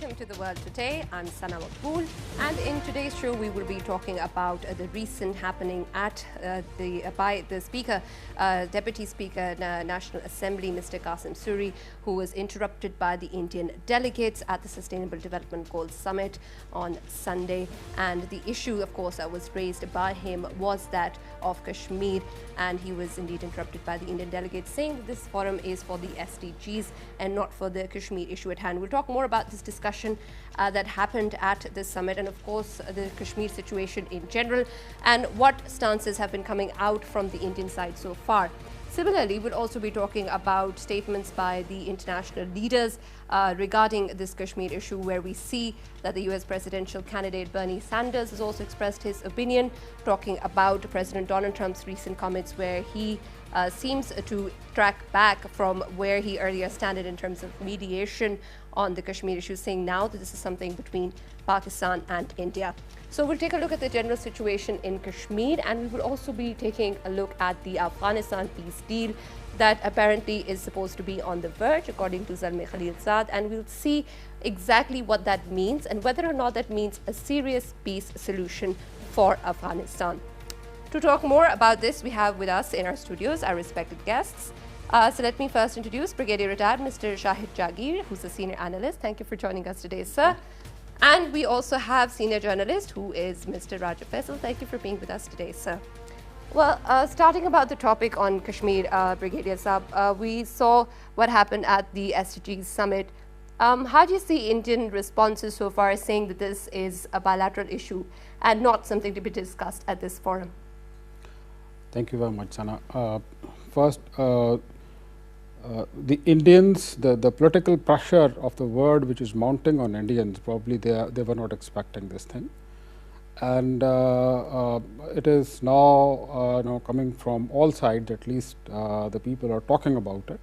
Welcome to The World Today. I'm Sana Makbool, and in today's show we will be talking about the recent happening at by the Speaker, Deputy Speaker, National Assembly, Mr. Qasim Suri, who was interrupted by the Indian delegates at the Sustainable Development Goals Summit on Sunday. And the issue, of course, that was raised by him was that of Kashmir, and he was indeed interrupted by the Indian delegates, saying that this forum is for the SDGs and not for the Kashmir issue at hand. We'll talk more about this discussion that happened at this summit, and of course the Kashmir situation in general, and what stances have been coming out from the Indian side so far. Similarly, we'll also be talking about statements by the international leaders regarding this Kashmir issue, where we see that the US presidential candidate Bernie Sanders has also expressed his opinion, talking about President Donald Trump's recent comments, where he seems to track back from where he earlier standed in terms of mediation on the Kashmir issue, saying now that this is something between Pakistan and India. So we'll take a look at the general situation in Kashmir, and we will also be taking a look at the Afghanistan peace deal that apparently is supposed to be on the verge, according to Zalmay Khalilzad, and we'll see exactly what that means and whether or not that means a serious peace solution for Afghanistan. To talk more about this, we have with us in our studios our respected guests. So let me first introduce Brigadier Retired Mr. Shahid Jagir, who's a senior analyst. Thank you for joining us today, sir. And we also have senior journalist, who is Mr. Raja Faisal. Thank you for being with us today, sir. Well, starting about the topic on Kashmir, Brigadier Saab, we saw what happened at the SDGs summit. How do you see Indian responses so far, saying that this is a bilateral issue and not something to be discussed at this forum? Thank you very much, Sana. First, the Indians, the political pressure of the world which is mounting on Indians, probably they were not expecting this thing, and it is now coming from all sides. At least the people are talking about it.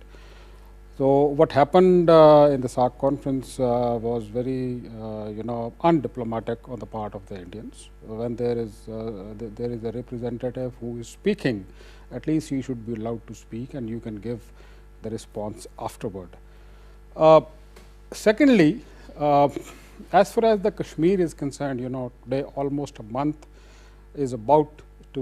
So what happened in the SAARC conference was very undiplomatic on the part of the Indians. When there is a representative who is speaking, at least he should be allowed to speak, and you can give the response afterward. Secondly, as far as the Kashmir is concerned, today almost a month is about to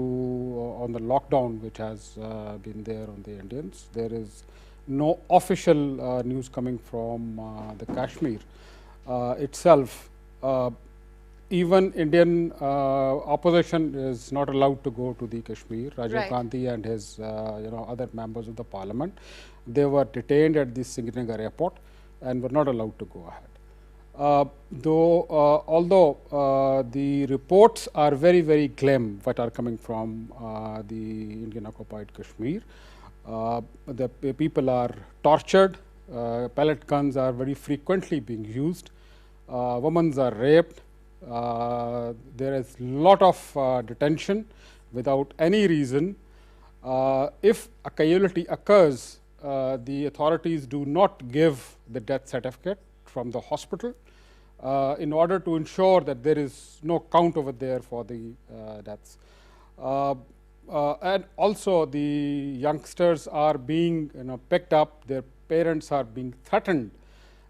on the lockdown which has been there on the Indians. There is no official news coming from the Kashmir itself. Even Indian opposition is not allowed to go to the Kashmir. Rajiv Gandhi and his other members of the parliament, they were detained at the Srinagar airport and were not allowed to go ahead. Although the reports are very, very grim what are coming from the Indian occupied Kashmir, the people are tortured, pellet guns are very frequently being used, women are raped, there is lot of detention without any reason. If a casualty occurs, the authorities do not give the death certificate from the hospital in order to ensure that there is no count over there for the deaths. And also the youngsters are being picked up, their parents are being threatened.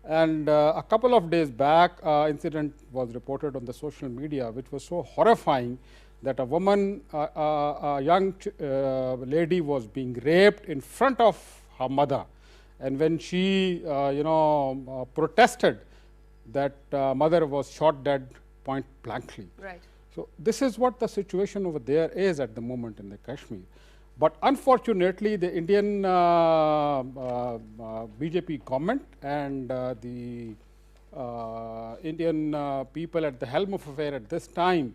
And a couple of days back, incident was reported on the social media, which was so horrifying that a woman, a young lady was being raped in front of her mother. And when she, protested, that mother was shot dead point blankly. Right. So this is what the situation over there is at the moment in the Kashmir. But unfortunately, the Indian BJP government and the Indian people at the helm of affairs at this time,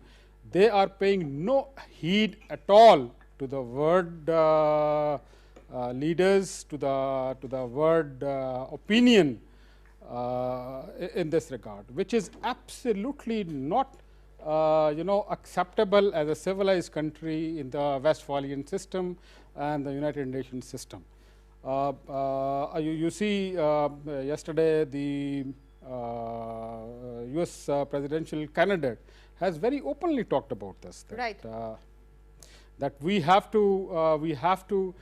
they are paying no heed at all to the word leaders, to the word opinion in this regard, which is absolutely not acceptable as a civilized country in the Westphalian system and the United Nations system. You see, yesterday the US presidential candidate has very openly talked about this. That, Right. That we have to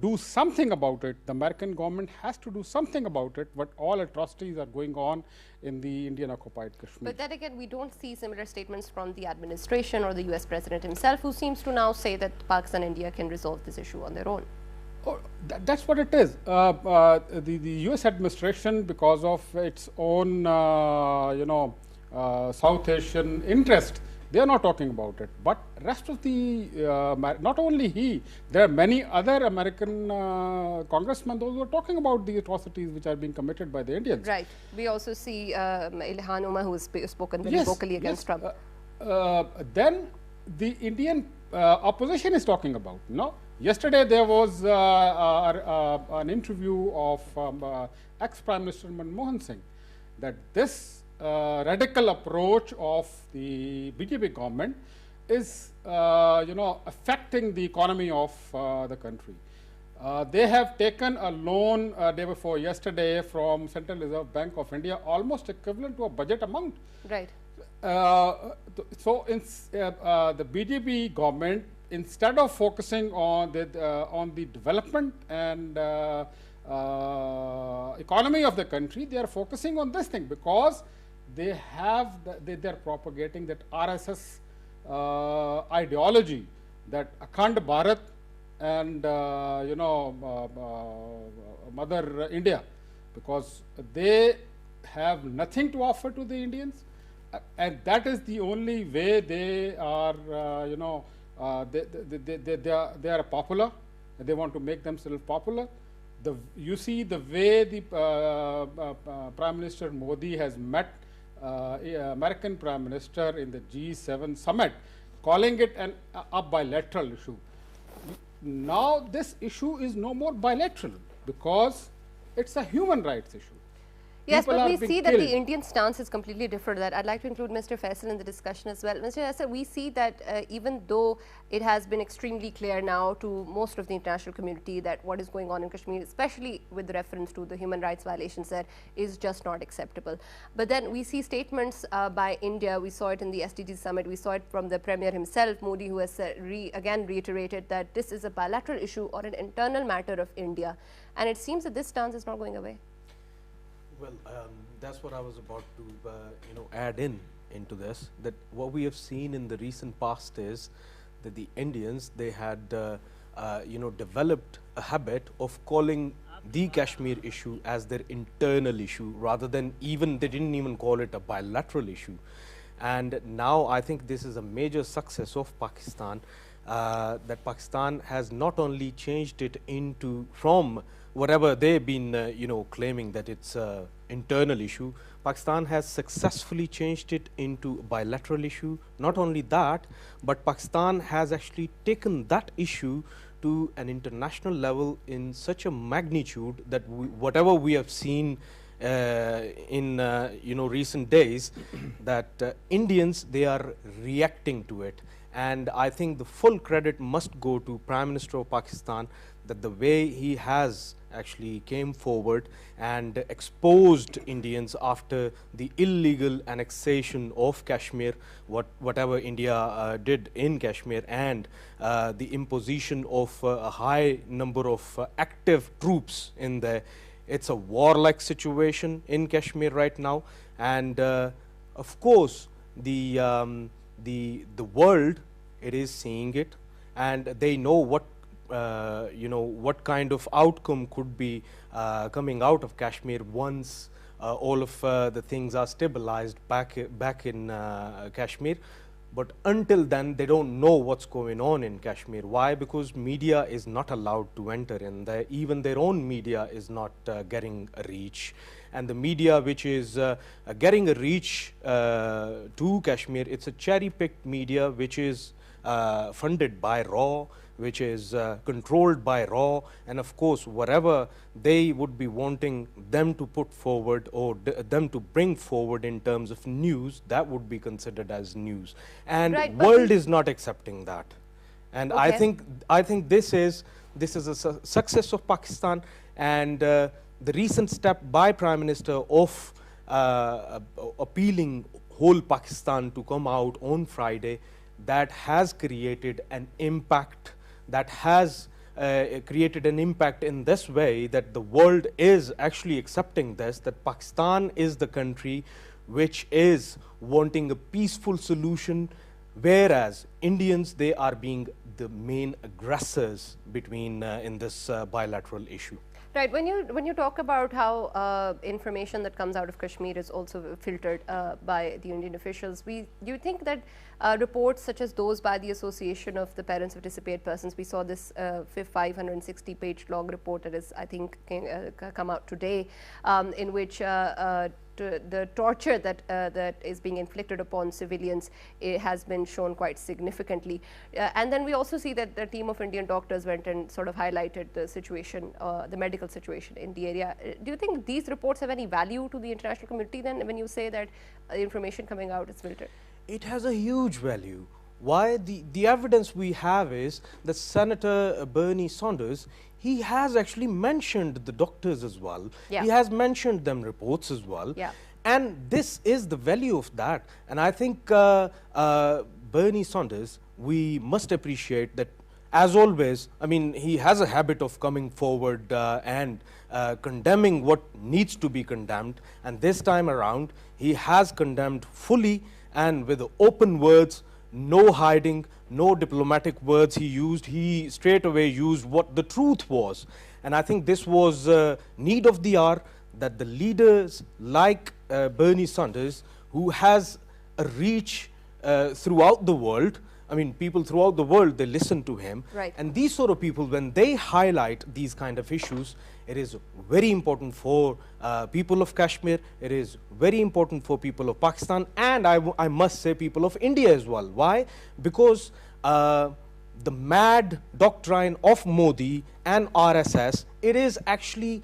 do something about it. The American government has to do something about it, but all atrocities are going on in the Indian occupied Kashmir. But then again, we don't see similar statements from the administration or the US president himself, who seems to now say that Pakistan and India can resolve this issue on their own. Oh, that's what it is. The U.S. administration, because of its own, South Asian interest, they are not talking about it. But rest of the, not only he, there are many other American congressmen, those who are talking about the atrocities which are being committed by the Indians. Right. We also see Ilhan Omar, who has spoken very vocally against Trump. Then the Indian opposition is talking about, Yesterday there was an interview of ex-Prime Minister Manmohan Singh that this radical approach of the BJP government is, affecting the economy of the country. They have taken a loan day before yesterday from Central Reserve Bank of India, almost equivalent to a budget amount. Right. So the BJP government, instead of focusing on the development and economy of the country, they are focusing on this thing because they are propagating that RSS ideology, that Akhand Bharat and Mother India, because they have nothing to offer to the Indians, and that is the only way they are, they are popular. They want to make themselves popular. You see the way the Prime Minister Modi has met American Prime Minister in the G7 summit, calling it a bilateral issue. Now this issue is no more bilateral because it's a human rights issue. Yes, People but we are being see that killed. the Indian stance is completely different. That I'd like to include Mr. Faisal in the discussion as well. Mr. Faisal, we see that even though it has been extremely clear now to most of the international community that what is going on in Kashmir, especially with reference to the human rights violations there, is just not acceptable. But then we see statements by India. We saw it in the SDG summit. We saw it from the Premier himself, Modi, who has again reiterated that this is a bilateral issue or an internal matter of India. And it seems that this stance is not going away. Well, that's what I was about to, add into this. That what we have seen in the recent past is that the Indians, they had, developed a habit of calling the Kashmir issue as their internal issue, rather than they didn't even call it a bilateral issue. And now I think this is a major success of Pakistan, that Pakistan has not only changed it from whatever they've been, claiming that it's an internal issue, Pakistan has successfully changed it into a bilateral issue. Not only that, but Pakistan has actually taken that issue to an international level in such a magnitude that whatever we have seen in recent days, that Indians, they are reacting to it. And I think the full credit must go to Prime Minister of Pakistan, that the way he has actually came forward and exposed Indians after the illegal annexation of Kashmir, whatever India did in Kashmir, and the imposition of a high number of active troops in there. It's a warlike situation in Kashmir right now, and of course the world, it is seeing it, and they know what what kind of outcome could be coming out of Kashmir once all of the things are stabilized back in Kashmir. But until then, they don't know what's going on in Kashmir. Why? Because media is not allowed to enter in there. Even their own media is not getting a reach. And the media which is getting a reach to Kashmir, it's a cherry-picked media which is funded by RAW, which is controlled by RAW, and of course whatever they would be wanting them to put forward or them to bring forward in terms of news, that would be considered as news, and right, world is not accepting that. And okay. I think this is a success of Pakistan, and the recent step by Prime Minister of appealing whole Pakistan to come out on Friday, that has created an impact, that has created an impact in this way that the world is actually accepting this, that Pakistan is the country which is wanting a peaceful solution, whereas Indians, they are being the main aggressors between in this bilateral issue. Right. When you talk about how information that comes out of Kashmir is also filtered by the Indian officials, do you think that reports such as those by the Association of the Parents of Disappeared Persons, we saw this 560-page long report that is, I think, come out today, in which the torture that is being inflicted upon civilians has been shown quite significantly. And then we also see that the team of Indian doctors went and sort of highlighted the situation, the medical situation in the area. Do you think these reports have any value to the international community then when you say that information coming out is filtered? It has a huge value. Why? The evidence we have is that Senator Bernie Sanders, he has actually mentioned the doctors as well. Yeah. He has mentioned them reports as well. Yeah. And this is the value of that. And I think Bernie Sanders, we must appreciate that, as always, I mean, he has a habit of coming forward and condemning what needs to be condemned. And this time around, he has condemned fully and with open words, no hiding, no diplomatic words he used. He straight away used what the truth was. And I think this was need of the hour, that the leaders like Bernie Sanders, who has a reach throughout the world, I mean, people throughout the world, they listen to him. Right. And these sort of people, when they highlight these kind of issues, it is very important for people of Kashmir, it is very important for people of Pakistan, and I must say people of India as well. Why? Because the mad doctrine of Modi and RSS, it is actually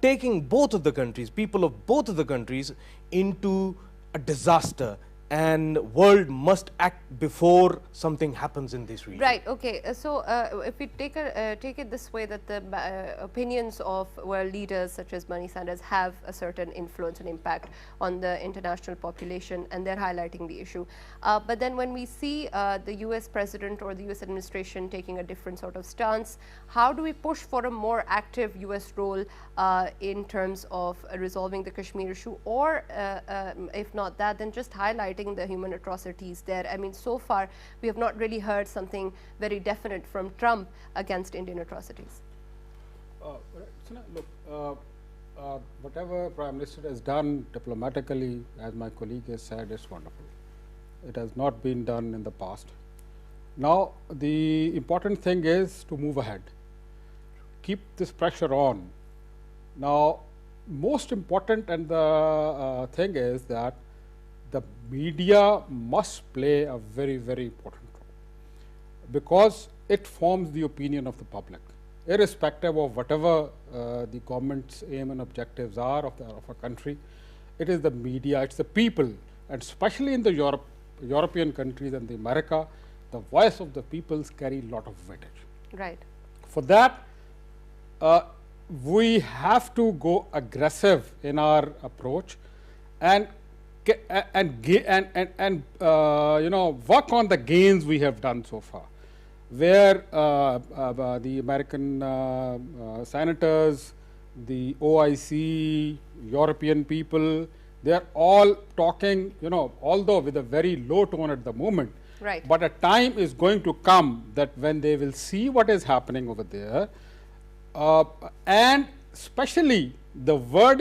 taking both of the countries, people of both of the countries, into a disaster. And world must act before something happens in this region. Right. Okay. So if we take it this way, that the opinions of world leaders such as Bernie Sanders have a certain influence and impact on the international population, and they're highlighting the issue. But then when we see the U.S. president or the U.S. administration taking a different sort of stance, how do we push for a more active U.S. role in terms of resolving the Kashmir issue, or if not that, then just highlighting the human atrocities there? I mean, so far we have not really heard something very definite from Trump against Indian atrocities. Look, whatever Prime Minister has done diplomatically, as my colleague has said, is wonderful. It has not been done in the past. Now, the important thing is to move ahead, keep this pressure on. Now, most important and the thing is that the media must play a very, very important role, because it forms the opinion of the public, irrespective of whatever the government's aim and objectives are of a country. It is the media, it's the people, and especially in the European countries and the America, the voice of the peoples carry a lot of weightage. Right. For that, we have to go aggressive in our approach and you know, work on the gains we have done so far, where the American senators, the OIC, European people, they are all talking, you know, although with a very low tone at the moment. Right. But a time is going to come that when they will see what is happening over there, and especially the world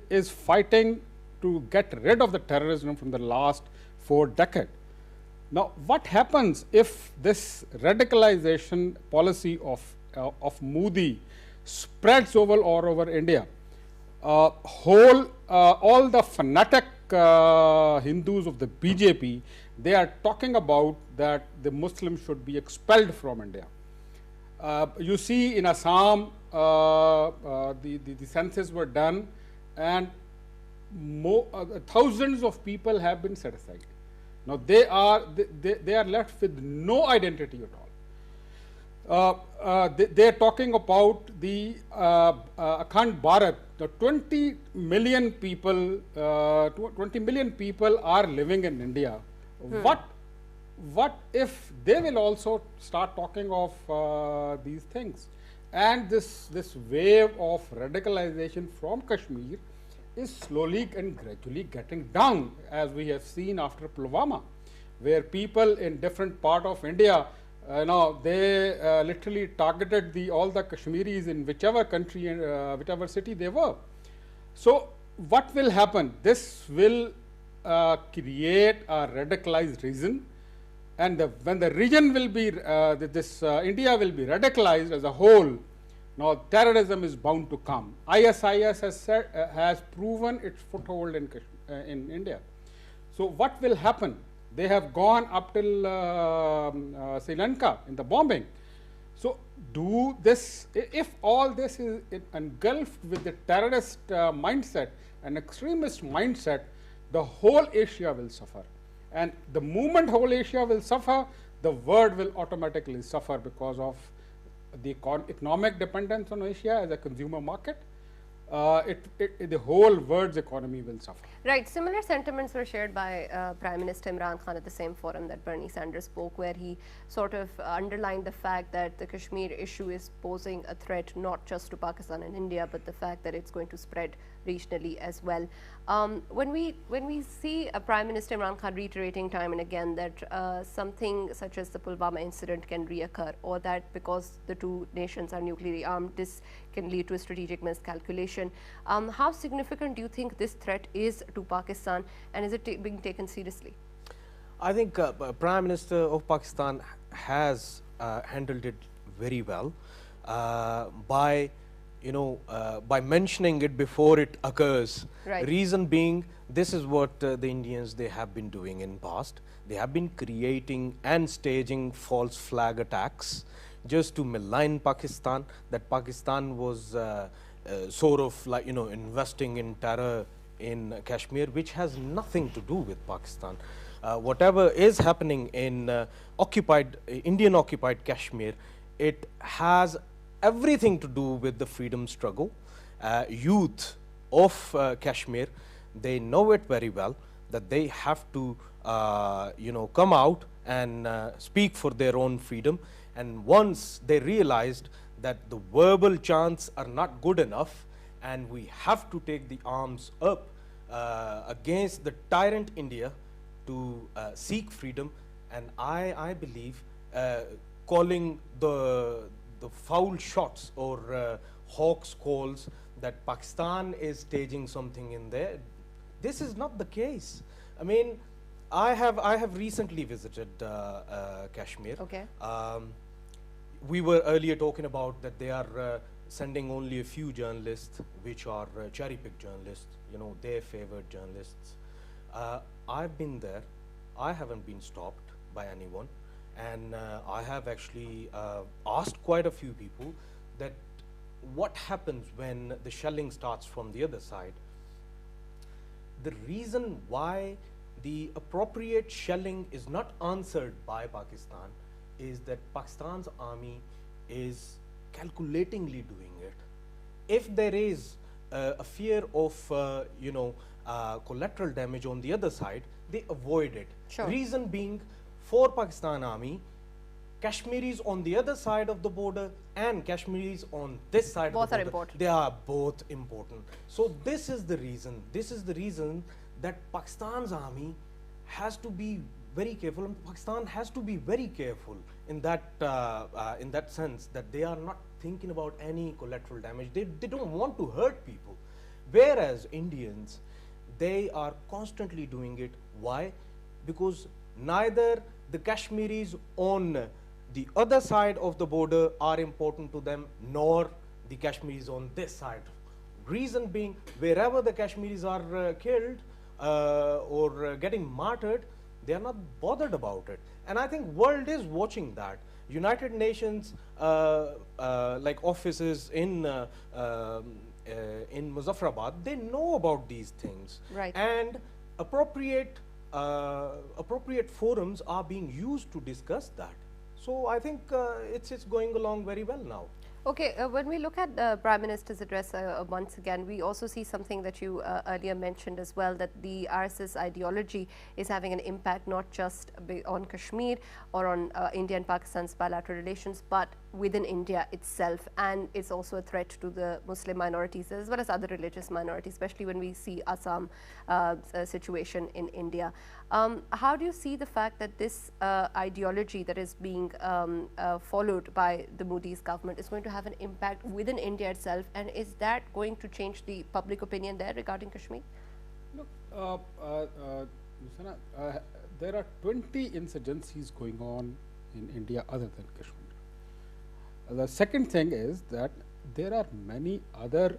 is fighting to get rid of the terrorism from the last 4 decades. Now, what happens if this radicalization policy of Modi spreads all over India? All the fanatic Hindus of the BJP, they are talking about that the Muslims should be expelled from India. You see, in Assam, the census were done, and thousands of people have been set aside. Now they are left with no identity at all. They are talking about the Akhand Bharat. The 20 million people are living in India. What what if they will also start talking of these things? And this wave of radicalization from Kashmir is slowly and gradually getting down, as we have seen after Pulwama, where people in different part of India, they literally targeted all the Kashmiris in whichever country and whichever city they were. So what will happen? This will create a radicalized region, and when the region will be, India will be radicalized as a whole, now terrorism is bound to come. ISIS has proven its foothold in India. So what will happen? They have gone up till Sri Lanka in the bombing. So do this, if all this is engulfed with the terrorist mindset and extremist mindset, the whole Asia will suffer. And the moment whole Asia will suffer, the world will automatically suffer because of the economic dependence on Asia as a consumer market. The whole world's economy will suffer. Right. Similar sentiments were shared by Prime Minister Imran Khan at the same forum that Bernie Sanders spoke, where he sort of underlined the fact that the Kashmir issue is posing a threat not just to Pakistan and India, but the fact that it's going to spread regionally as well. When we see Prime Minister Imran Khan reiterating time and again that something such as the Pulwama incident can reoccur, or that because the two nations are nuclearly armed, this can lead to a strategic miscalculation. How significant do you think this threat is to Pakistan, and is it being taken seriously? I think Prime Minister of Pakistan has handled it very well by mentioning it before it occurs. Right. Reason being, this is what the Indians, they have been doing in past. They have been creating and staging false flag attacks just to malign Pakistan, that Pakistan was sort of like, investing in terror in Kashmir, which has nothing to do with Pakistan. Whatever is happening in Indian occupied Kashmir, it has everything to do with the freedom struggle. Youth of Kashmir, they know it very well, that they have to come out and speak for their own freedom. And once they realized that the verbal chants are not good enough and we have to take the arms up against the tyrant India to seek freedom, and I believe calling the foul shots or hawks calls that Pakistan is staging something in there, this is not the case. I mean, I have recently visited Kashmir. Okay. We were earlier talking about that they are sending only a few journalists, which are cherry-picked journalists, their favored journalists. I've been there. I haven't been stopped by anyone. And I have actually asked quite a few people that what happens when the shelling starts from the other side. The reason why the appropriate shelling is not answered by Pakistan is that Pakistan's army is calculatingly doing it. If there is a fear of collateral damage on the other side, they avoid it. Sure. Reason being, for Pakistan army, Kashmiris on the other side of the border and Kashmiris on this side both of the border, are important. they are both important. So this is the reason that Pakistan's army has to be very careful, and Pakistan has to be very careful in that sense, that they are not thinking about any collateral damage. They don't want to hurt people. Whereas Indians, they are constantly doing it. Why? Because neither the Kashmiris on the other side of the border are important to them, nor the Kashmiris on this side. Reason being, wherever the Kashmiris are killed or getting martyred, they are not bothered about it. And I think world is watching that. United Nations like offices in Muzaffarabad, they know about these things. Right. And appropriate forums are being used to discuss that. So I think it's going along very well now. Okay, when we look at the Prime Minister's address once again, we also see something that you earlier mentioned as well, that the RSS ideology is having an impact not just on Kashmir or on India and Pakistan's bilateral relations, but within India itself. And it's also a threat to the Muslim minorities as well as other religious minorities, especially when we see Assam situation in India. How do you see the fact that this ideology that is being followed by the Modi's government is going to have an impact within India itself, and is that going to change the public opinion there regarding Kashmir? Look, Nusana, there are 20 insurgencies going on in India other than Kashmir. The second thing is that there are many other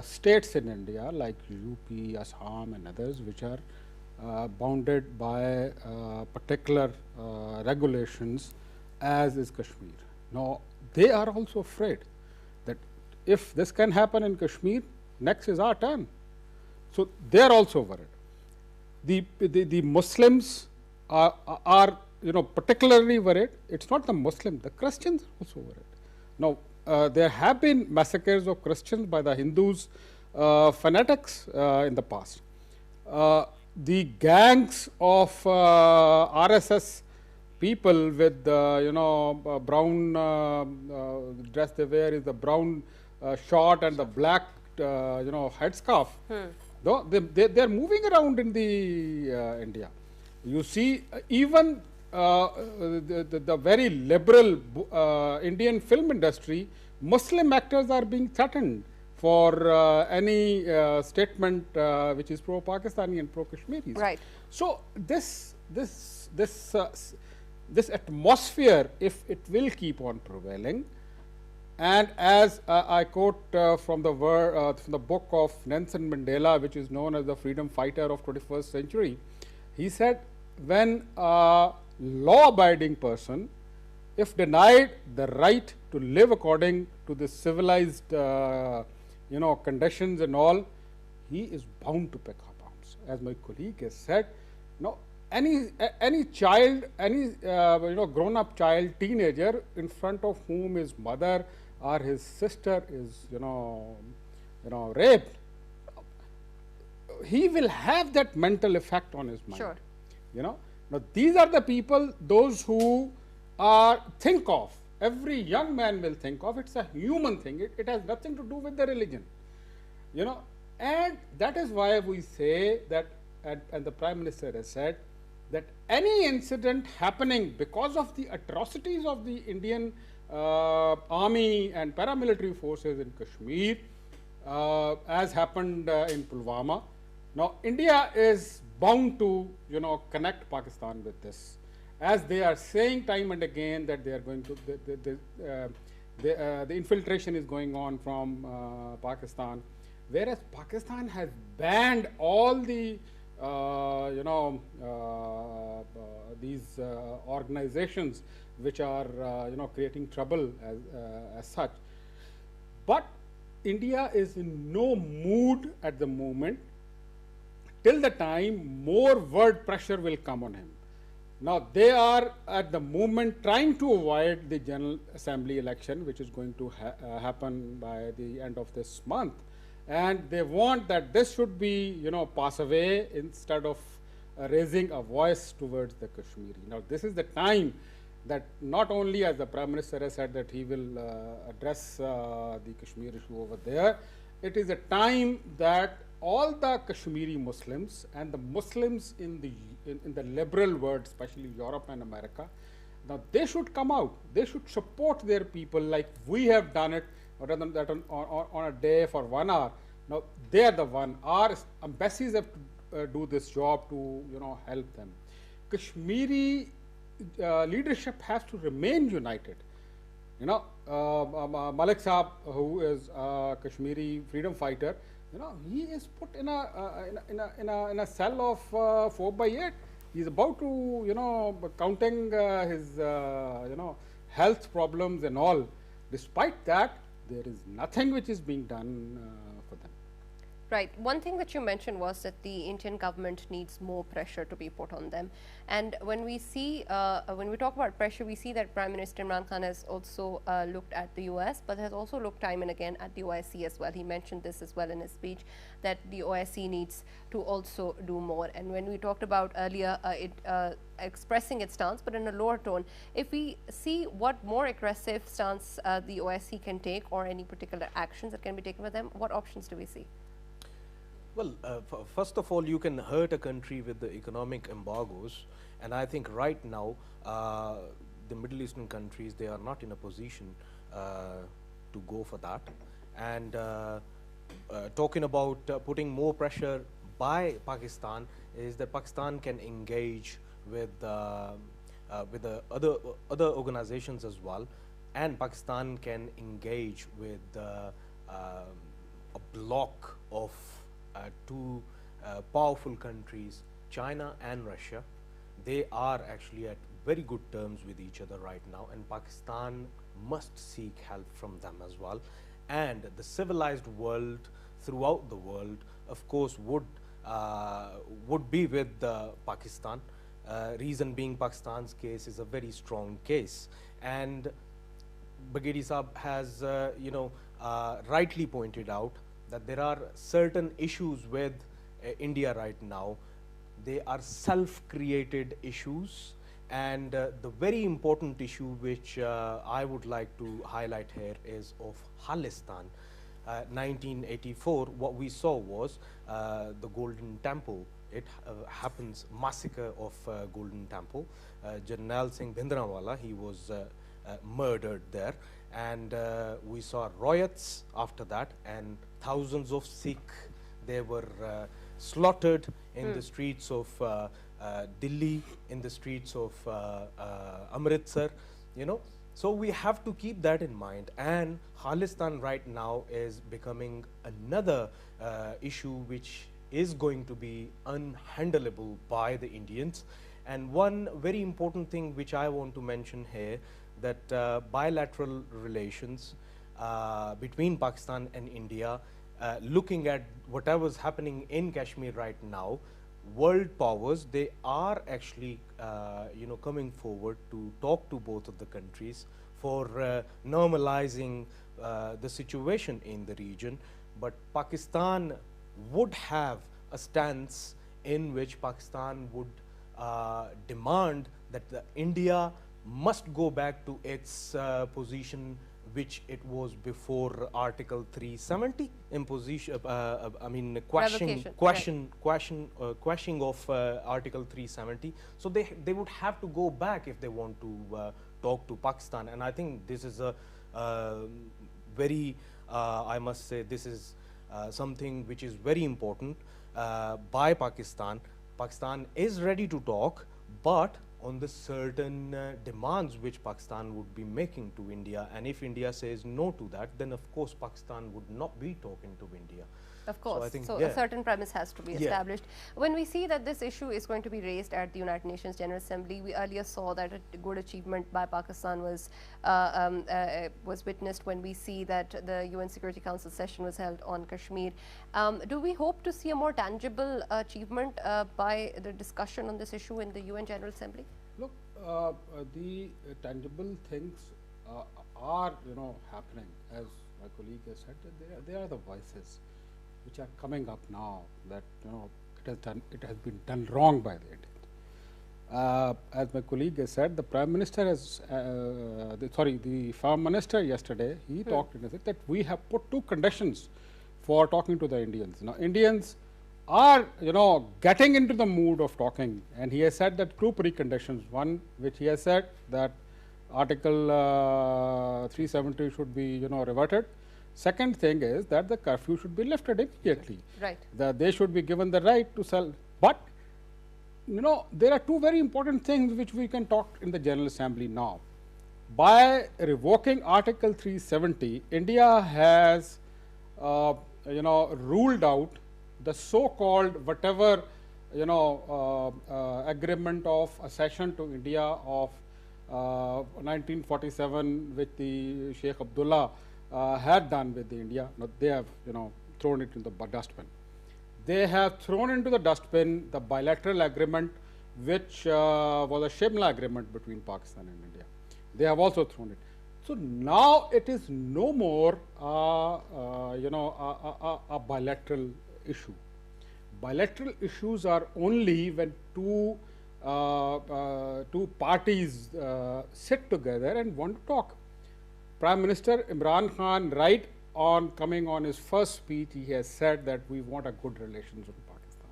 states in India like UP, Assam and others which are bounded by particular regulations as is Kashmir. Now, they are also afraid that if this can happen in Kashmir, next is our turn. So, they are also worried. The Muslims are particularly worried. It's not the Muslims, the Christians are also worried. Now, there have been massacres of Christians by the Hindus, fanatics in the past. The gangs of RSS people with brown dress they wear is the brown short and the black headscarf. Though they are moving around in the India. You see even the very liberal Indian film industry, Muslim actors are being threatened for any statement which is pro-Pakistani and pro-Kashmiris. Right. So this atmosphere, if it will keep on prevailing, and as I quote from the book of Nelson Mandela, which is known as the freedom fighter of 21st century, he said, when a law-abiding person, if denied the right to live according to the civilized conditions and all, he is bound to pick up arms. As my colleague has said, any child, any grown-up child, teenager in front of whom his mother or his sister is raped, he will have that mental effect on his mind. Sure. Now these are the people, those who think of, every young man will think of, it's a human thing, it has nothing to do with the religion, and that is why we say that, and the Prime Minister has said, that any incident happening because of the atrocities of the Indian army and paramilitary forces in Kashmir, as happened in Pulwama, now India is bound to connect Pakistan with this, as they are saying time and again that they are going to the infiltration is going on from Pakistan, whereas Pakistan has banned all the these organizations which are creating trouble as such. But India is in no mood at the moment till the time more word pressure will come on him. Now, they are at the moment trying to avoid the General Assembly election, which is going to happen by the end of this month. And they want that this should be, pass away instead of raising a voice towards the Kashmiri. Now, this is the time that not only, as the Prime Minister has said, that he will address the Kashmir issue over there, it is a time that all the Kashmiri Muslims and the Muslims in the liberal world, especially Europe and America, now they should come out. They should support their people like we have done it, rather than that on a day for 1 hour. Now they are the one. Our embassies have to do this job to help them. Kashmiri leadership has to remain united. Malik Saab, who is a Kashmiri freedom fighter, he is put in a cell of 4x8. He's about to counting his health problems and all. Despite that, there is nothing which is being done for them. Right. One thing that you mentioned was that the Indian government needs more pressure to be put on them. And when we see, when we talk about pressure, we see that Prime Minister Imran Khan has also looked at the US, but has also looked time and again at the OSCE as well. He mentioned this as well in his speech, that the OSCE needs to also do more. And when we talked about earlier, expressing its stance, but in a lower tone, if we see what more aggressive stance the OSCE can take, or any particular actions that can be taken by them, what options do we see? Well, first of all, you can hurt a country with the economic embargoes, and I think right now the Middle Eastern countries, they are not in a position to go for that. And talking about putting more pressure by Pakistan, is that Pakistan can engage with the other organizations as well, and Pakistan can engage with a block of two powerful countries, China and Russia. They are actually at very good terms with each other right now, and Pakistan must seek help from them as well. And the civilized world throughout the world, of course, would be with Pakistan. Reason being, Pakistan's case is a very strong case, and Bagheri Saab has rightly pointed out that there are certain issues with India right now. They are self-created issues, and the very important issue which I would like to highlight here is of Khalistan. 1984, what we saw was the Golden Temple. It happens, massacre of Golden Temple. Jarnail Singh Bhindranwala, he was murdered there, and we saw riots after that, and thousands of Sikh, they were slaughtered in the streets of Delhi, in the streets of Amritsar, you know. So we have to keep that in mind, and Khalistan right now is becoming another issue which is going to be unhandleable by the Indians. And one very important thing which I want to mention here, that bilateral relations between Pakistan and India, looking at whatever's happening in Kashmir right now, world powers, they are actually coming forward to talk to both of the countries for normalizing the situation in the region. But Pakistan would have a stance in which Pakistan would demand that India must go back to its position which it was before Article 370 imposition. Quashing of Article 370. So they would have to go back if they want to talk to Pakistan. And I think this is a very, I must say, this is something which is very important by Pakistan. Pakistan is ready to talk, but on the certain demands which Pakistan would be making to India. And if India says no to that, then of course Pakistan would not be talking to India. Of course, so a certain premise has to be established. When we see that this issue is going to be raised at the United Nations General Assembly, we earlier saw that a good achievement by Pakistan was witnessed when we see that the UN Security Council session was held on Kashmir. Do we hope to see a more tangible achievement by the discussion on this issue in the UN General Assembly? Look, the tangible things are happening, as my colleague has said. That they are the voices which are coming up now, that it has been done wrong by the Indians. As my colleague has said, the Prime Minister has, the Foreign Minister yesterday, he talked and said that we have put two conditions for talking to the Indians. Now, Indians are, getting into the mood of talking, and he has said that two preconditions. One, which he has said that Article 370 should be, reverted. Second thing is that the curfew should be lifted immediately. Right. That they should be given the right to sell. But, there are two very important things which we can talk in the General Assembly now. By revoking Article 370, India has, ruled out the so-called whatever, agreement of accession to India of 1947, which the Sheikh Abdullah had done with India. They have, thrown it in the dustbin. They have thrown into the dustbin the bilateral agreement, which was a Shimla agreement between Pakistan and India. They have also thrown it. So now it is no more, a bilateral issue. Bilateral issues are only when two parties sit together and want to talk. Prime Minister Imran Khan, right on coming on his first speech, he has said that we want a good relations with Pakistan.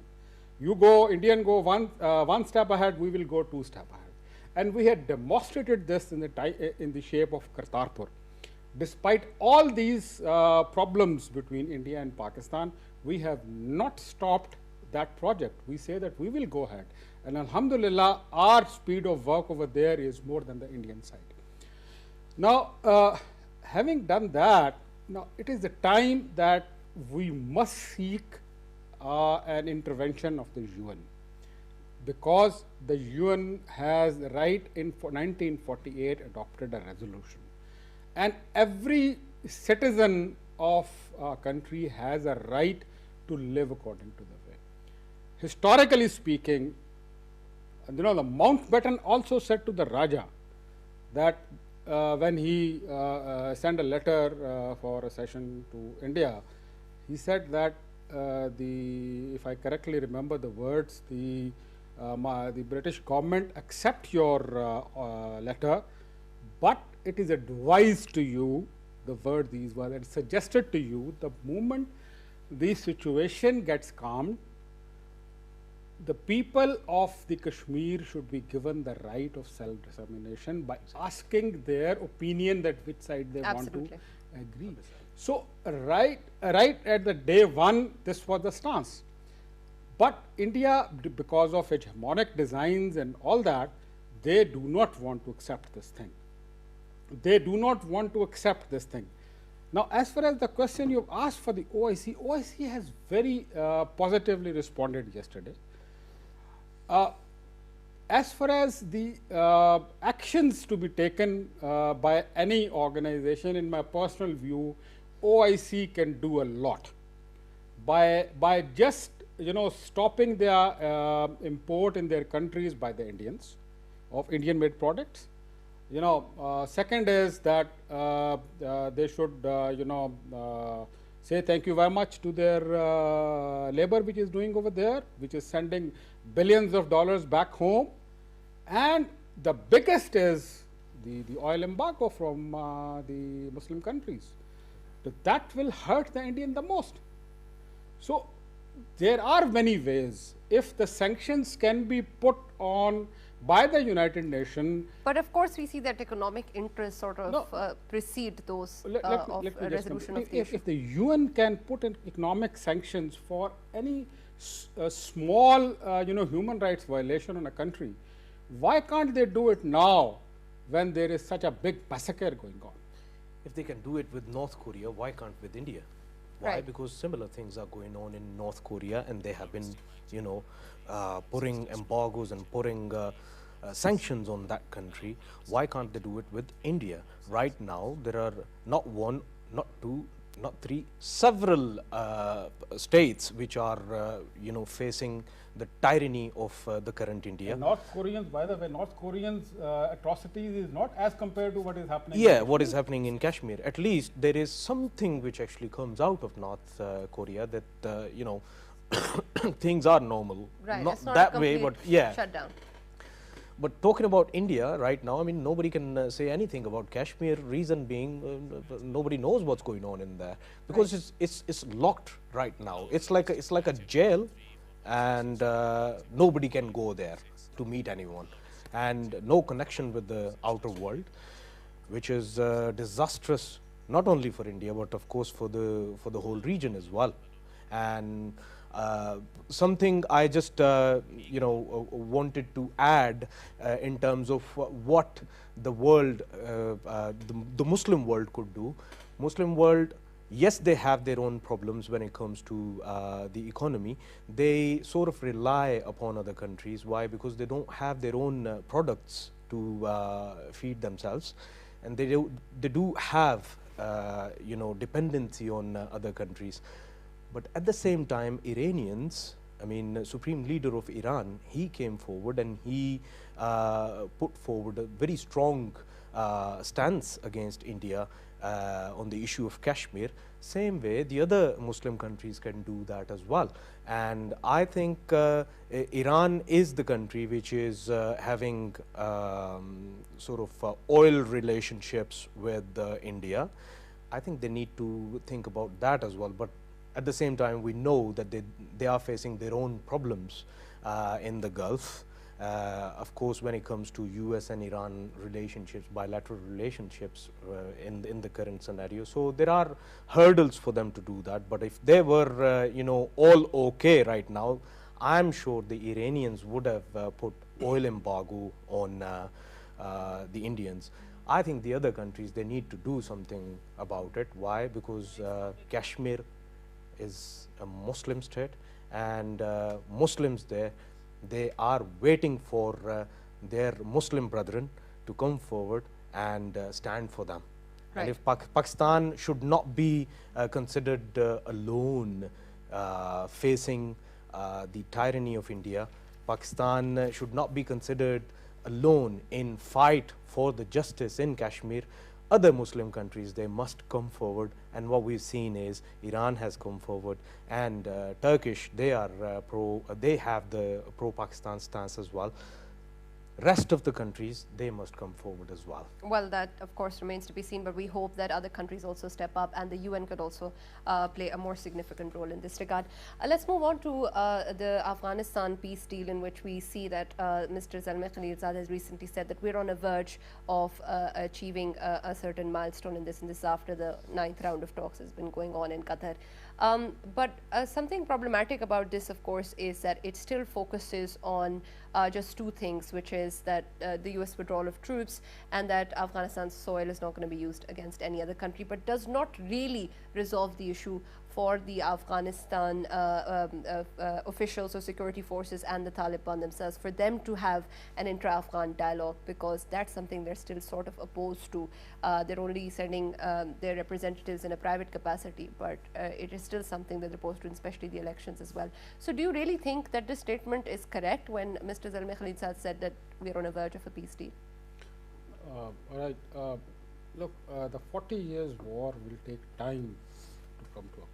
You go, Indian go one step ahead, we will go 2 steps ahead. And we had demonstrated this in the shape of Kartarpur. Despite all these problems between India and Pakistan, we have not stopped that project. We say that we will go ahead. And Alhamdulillah, our speed of work over there is more than the Indian side. Now, having done that, now it is the time that we must seek an intervention of the UN, because the UN has right in 1948 adopted a resolution, and every citizen of a country has a right to live according to the way. Historically speaking, the Mountbatten also said to the Raja that when he sent a letter for a session to India, he said that if I correctly remember the words, the British government accept your letter, but it is advised to you, the word these were, and suggested to you, the moment the situation gets calmed, the people of the Kashmir should be given the right of self-determination by asking their opinion that which side they want to agree. So right at the day one, this was the stance. But India, because of hegemonic designs and all that, they do not want to accept this thing. They do not want to accept this thing. Now, as far as the question you asked for the OIC, OIC has very positively responded yesterday. As far as the actions to be taken by any organization, in my personal view, OIC can do a lot by just stopping their import in their countries by the Indians of Indian-made products. Second is that they should say thank you very much to their labor which is doing over there, which is sending billions of dollars back home. And the biggest is the oil embargo from the Muslim countries. That will hurt the Indian the most. So there are many ways. If the sanctions can be put on by the United Nations. But of course, we see that economic interests sort of precede those of a resolution of the issue. If the UN can put in economic sanctions for any small, human rights violation in a country, why can't they do it now when there is such a big massacre going on? If they can do it with North Korea, why can't with India? Why? Right. Because similar things are going on in North Korea, and they have been, putting embargoes and putting sanctions on that country. Why can't they do it with India? Right now, there are not one, not two, not three, several states which are, facing the tyranny of the current India. And North Koreans, by the way, North Koreans' atrocities is not as compared to what is happening. Yeah, what is happening in Kashmir. At least there is something which actually comes out of North Korea that, things are normal. Right, Not it's not that a way, but complete yeah. shutdown. But talking about India right now, I mean, nobody can say anything about Kashmir. Reason being, nobody knows what's going on in there because it's locked right now. It's like a jail, and nobody can go there to meet anyone, and no connection with the outer world, which is disastrous not only for India but of course for the whole region as well. And something I just wanted to add in terms of what the world, the Muslim world could do. Muslim world, yes, they have their own problems when it comes to the economy. They sort of rely upon other countries. Why? Because they don't have their own products to feed themselves, and they do have dependency on other countries. But at the same time, Iranians, I mean, Supreme Leader of Iran, he came forward and he put forward a very strong stance against India on the issue of Kashmir. Same way, the other Muslim countries can do that as well. And I think Iran is the country which is having sort of oil relationships with India. I think they need to think about that as well. But at the same time, we know that they are facing their own problems in the Gulf. Of course, when it comes to US and Iran relationships, bilateral relationships in the current scenario. So there are hurdles for them to do that. But if they were, you know, all okay right now, I'm sure the Iranians would have put oil embargo on the Indians. I think the other countries, they need to do something about it. Why? Because Kashmir is a Muslim state, and Muslims there, they are waiting for their Muslim brethren to come forward and stand for them. Right. And if Pakistan should not be considered alone facing the tyranny of India, Pakistan should not be considered alone in fight for the justice in Kashmir. Other Muslim countries, they must come forward, and what we've seen is Iran has come forward, and Turkish, they are they have the pro-Pakistan stance as well. Rest of the countries, they must come forward as well. Well, that of course remains to be seen, but we hope that other countries also step up, and the UN could also play a more significant role in this regard. Let's move on to the Afghanistan peace deal, in which we see that Mr. Zalmay Khalilzad has recently said that we're on a verge of achieving a certain milestone in this, and this is after the 9th round of talks has been going on in Qatar. But something problematic about this, of course, is that it still focuses on just two things, which is that the US withdrawal of troops and that Afghanistan's soil is not going to be used against any other country, but does not really resolve the issue for the Afghanistan officials or security forces and the Taliban themselves, for them to have an intra-Afghan dialogue, because that's something they're still sort of opposed to. They're only sending their representatives in a private capacity, but it is still something that they're opposed to, especially the elections as well. So do you really think that this statement is correct when Mr. Zalmay Khalilzad said that we're on a verge of a peace deal? All right. Look, the 40 years war will take time to come to a conclusion.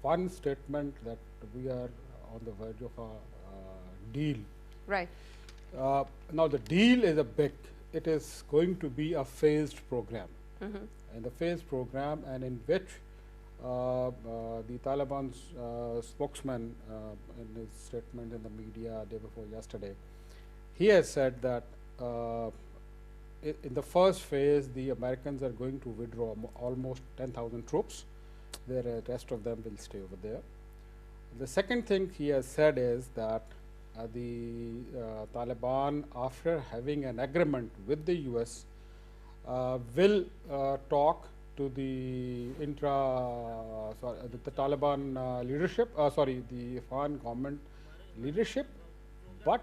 One statement that we are on the verge of a deal. Right. Now the deal is it is going to be a phased program. And the phased program, and in which the Taliban's spokesman in his statement in the media day before yesterday, he has said that in the first phase, the Americans are going to withdraw almost 10,000 troops. The rest of them will stay over there. The second thing he has said is that the Taliban, after having an agreement with the US, will talk to the the Taliban leadership, the Afghan government leadership, but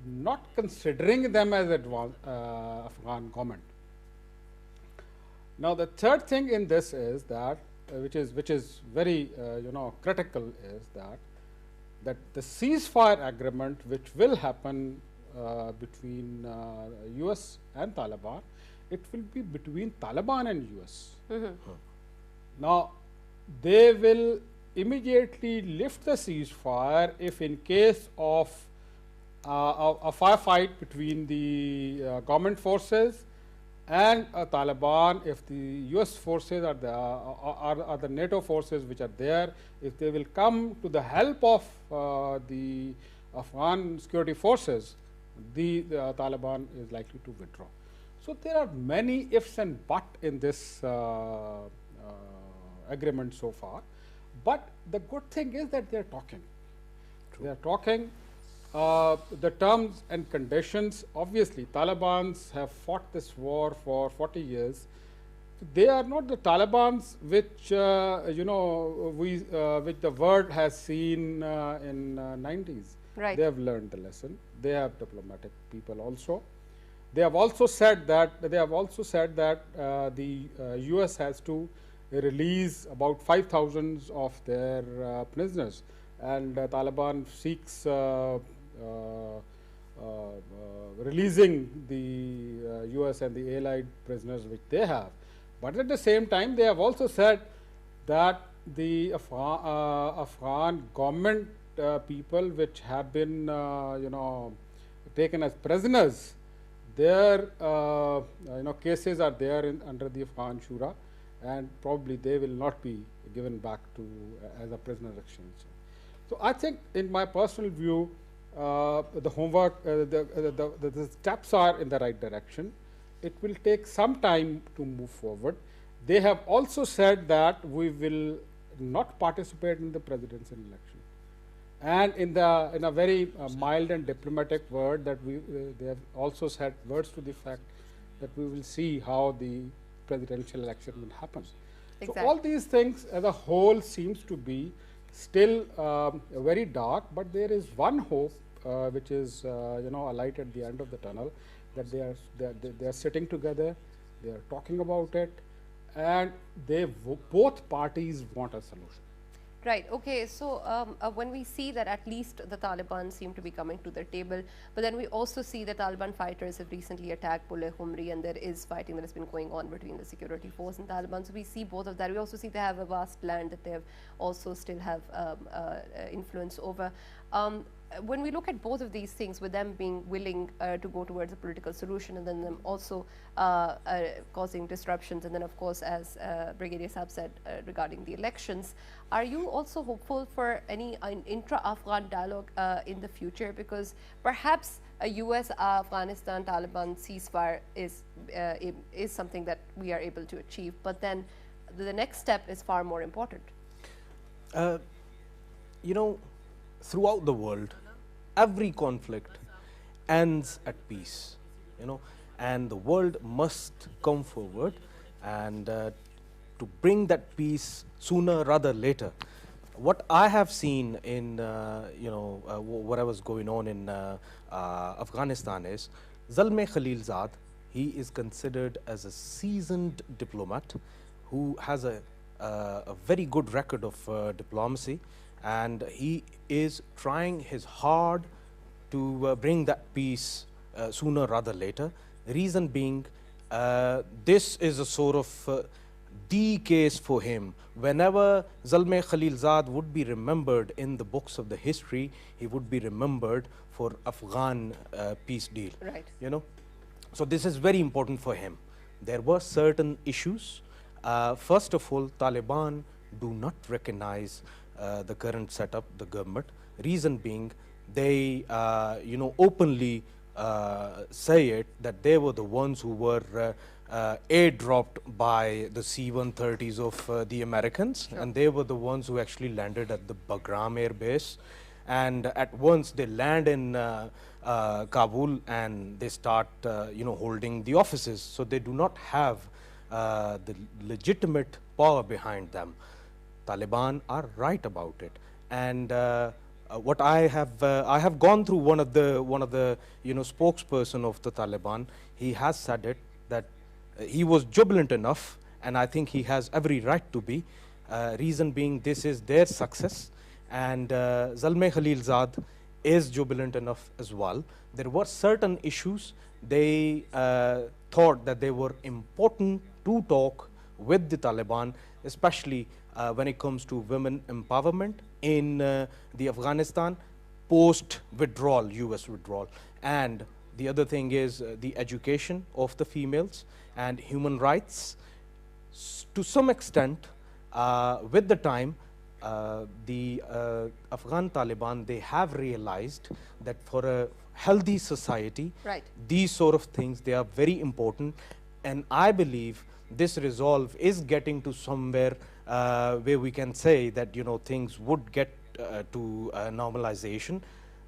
not considering them as Afghan government. Now the third thing in this is that, which is very critical, is that the ceasefire agreement which will happen between US and Taliban, it will be between Taliban and US. Now they will immediately lift the ceasefire if in case of a firefight between the government forces and Taliban, if the US forces are the NATO forces which are there, if they will come to the help of the Afghan security forces, the Taliban is likely to withdraw. So there are many ifs and buts in this agreement so far, but the good thing is that they are talking. They are talking. The terms and conditions, obviously Talibans have fought this war for 40 years. They are not the Talibans which which the world has seen in 90s. Right. They have learned the lesson. They have diplomatic people also. They have also said that the US has to release about 5,000 of their prisoners, and Taliban seeks releasing the US and the allied prisoners which they have. But at the same time, they have also said that the Afghan government people which have been, taken as prisoners, their cases are there under the Afghan Shura, and probably they will not be given back to as a prisoner exchange. So I think, in my personal view, the homework, the steps are in the right direction. It will take some time to move forward. They have also said that we will not participate in the presidential election, and in a very mild and diplomatic word, that they have also said words to the fact that we will see how the presidential election will happen. Exactly. So all these things as a whole seems to be still very dark, but there is one hope which is a light at the end of the tunnel, that they are sitting together, they are talking about it, and both parties want a solution. Right. Okay. So when we see that at least the Taliban seem to be coming to the table, but then we also see the Taliban fighters have recently attacked Pul-e Khumri, and there is fighting that has been going on between the security force and Taliban. So we see both of that. We also see they have a vast land that they have also still have influence over. When we look at both of these things, with them being willing to go towards a political solution, and then them also causing disruptions, and then of course, as Brigadier Saab said regarding the elections, are you also hopeful for any intra-Afghan dialogue in the future? Because perhaps a US-Afghanistan Taliban ceasefire is something that we are able to achieve, but then the next step is far more important. Throughout the world, every conflict ends at peace, and the world must come forward and to bring that peace sooner rather later. What I have seen in whatever's going on in Afghanistan is Zalmay Khalilzad. He is considered as a seasoned diplomat who has a very good record of diplomacy, and he is trying his hard to bring that peace sooner rather later. Reason being, this is a sort of the case for him. Whenever Zalmay Khalilzad would be remembered in the books of the history, he would be remembered for Afghan peace deal. Right. So this is very important for him. There were certain issues. First of all, Taliban do not recognize the current setup, the government. Reason being, they openly say it, that they were the ones who were airdropped by the C-130s of the Americans. Sure. And they were the ones who actually landed at the Bagram Air Base. And at once they land in Kabul, and they start holding the offices. So they do not have the legitimate power behind them. Taliban are right about it, and what I have gone through one of the spokesperson of the Taliban. He has said it, that he was jubilant enough, and I think he has every right to be. Reason being, this is their success, and Zalmay Khalilzad is jubilant enough as well. There were certain issues they thought that they were important to talk with the Taliban, especially when it comes to women empowerment in the Afghanistan post-withdrawal, US withdrawal. And the other thing is the education of the females and human rights. To some extent, with the time, the Afghan Taliban, they have realized that for a healthy society, right, these sort of things, they are very important. And I believe this resolve is getting to somewhere where we can say that things would get to normalization.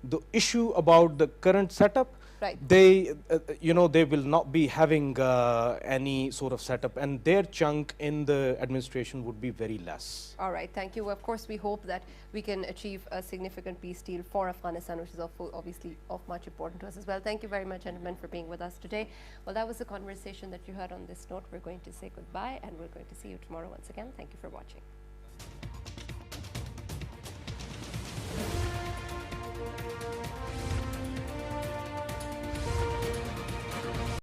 The issue about the current setup, Right. they, they will not be having any sort of setup, and their chunk in the administration would be very less. All right, thank you. Of course, we hope that we can achieve a significant peace deal for Afghanistan, which is obviously of much importance to us as well. Thank you very much, gentlemen, for being with us today. Well, that was the conversation that you heard on this note. We're going to say goodbye, and we're going to see you tomorrow once again. Thank you for watching.